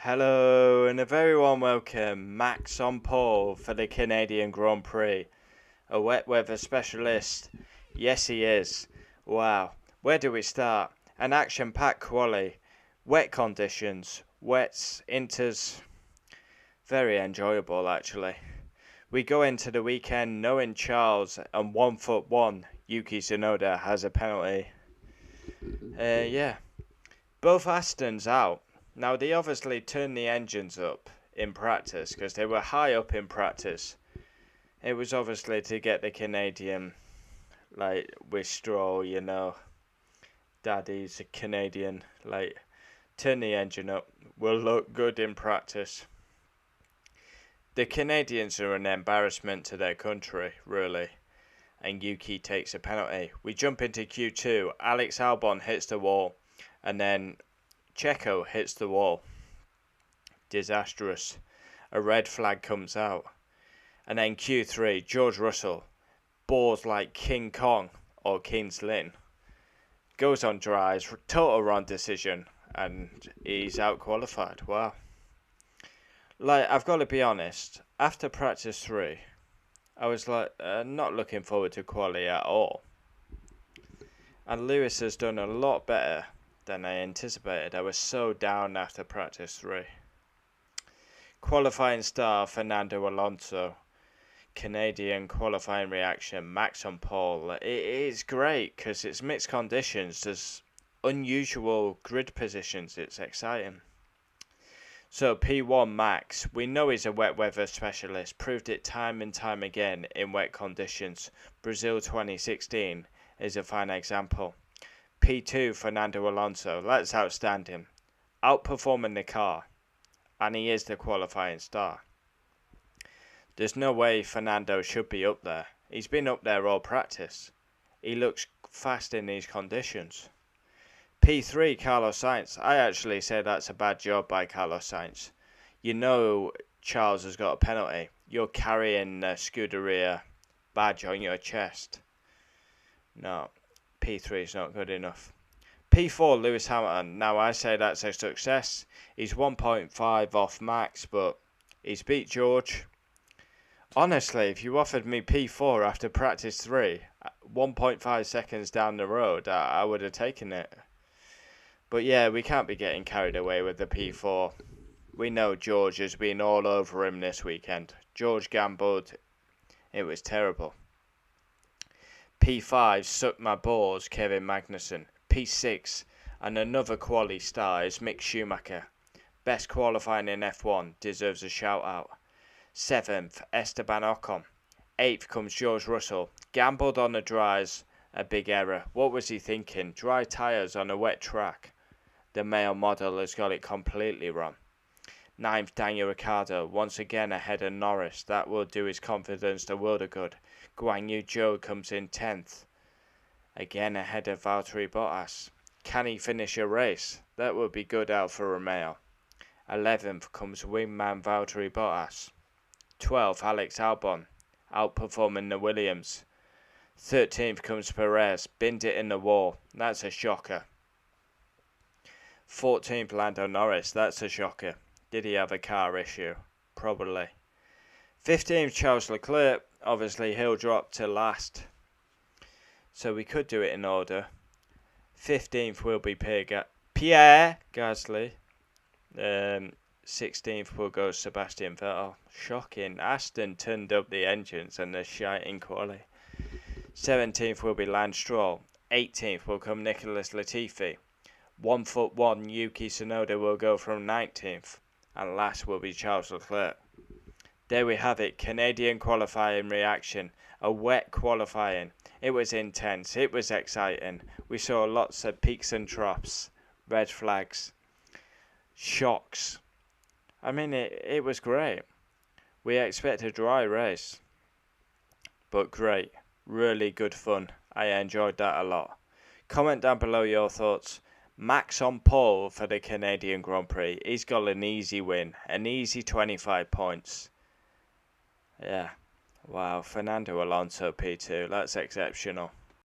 Hello and a very warm welcome, Max on pole for the Canadian Grand Prix. A wet weather specialist. Yes, he is. Wow. Where do we start? An action-packed quali. Wet conditions. Wets, inters. Very enjoyable, actually. We go into the weekend knowing Charles and 1'1" Yuki Tsunoda has a penalty. Yeah. Both Astons out. Now, they obviously turned the engines up in practice because they were high up in practice. It was obviously to get the Canadian, like, with Stroll, Daddy's a Canadian, turn the engine up. Will look good in practice. The Canadians are an embarrassment to their country, really. And Yuki takes a penalty. We jump into Q2. Alex Albon hits the wall. And then Checo hits the wall. Disastrous. A red flag comes out. And then Q3, George Russell bores like King Kong or King's Lynn. Goes on dries, total wrong decision, and he's out qualified. Wow. I've got to be honest, after practice 3, I was not looking forward to quali at all. And Lewis has done a lot better than I anticipated. I was so down after practice 3. Qualifying star Fernando Alonso. Canadian qualifying reaction, Max on pole. It is great because it's mixed conditions. There's unusual grid positions. It's exciting. So P1 Max, we know he's a wet weather specialist. Proved it time and time again in wet conditions. Brazil 2016 is a fine example. P2 Fernando Alonso, that's outstanding. Outperforming the car. And he is the qualifying star. There's no way Fernando should be up there. He's been up there all practice. He looks fast in these conditions. P3 Carlos Sainz. I actually say that's a bad job by Carlos Sainz. You know Charles has got a penalty. You're carrying the Scuderia badge on your chest. No, P3 is not good enough. P4 Lewis Hamilton. Now I say that's a success. He's 1.5 off Max, but he's beat George. Honestly, if you offered me P4 after practice 3, 1.5 seconds down the road, I would have taken it. But yeah, we can't be getting carried away with the P4. We know George has been all over him this weekend. George gambled. It was terrible. P5, suck my balls, Kevin Magnussen. P6, and another quali star is Mick Schumacher. Best qualifying in F1, deserves a shout out. 7th, Esteban Ocon. 8th comes George Russell. Gambled on the dries, a big error. What was he thinking? Dry tyres on a wet track. The male model has got it completely wrong. 9th, Daniel Ricciardo, once again ahead of Norris. That will do his confidence the world of good. Guan Yu Zhou comes in 10th. Again ahead of Valtteri Bottas. Can he finish a race? That would be good Alfa Romeo. 11th comes wingman Valtteri Bottas. 12th, Alex Albon, outperforming the Williams. 13th comes Perez, binned it in the wall. That's a shocker. 14th, Lando Norris. That's a shocker. Did he have a car issue? Probably. 15th, Charles Leclerc. Obviously, he'll drop to last. So we could do it in order. 15th will be Pierre Gasly. 16th will go Sebastian Vettel. Shocking. Aston turned up the engines and they're shite in quali. 17th will be Lance Stroll. 18th will come Nicholas Latifi. 1'1" Yuki Tsunoda will go from 19th. And last will be Charles Leclerc. There we have it. Canadian qualifying reaction. A wet qualifying. It was intense. It was exciting. We saw lots of peaks and troughs. Red flags. Shocks. I mean, it was great. We expect a dry race. But great. Really good fun. I enjoyed that a lot. Comment down below your thoughts. Max on pole for the Canadian Grand Prix. He's got an easy win. An easy 25 points. Yeah. Wow. Fernando Alonso P2. That's exceptional.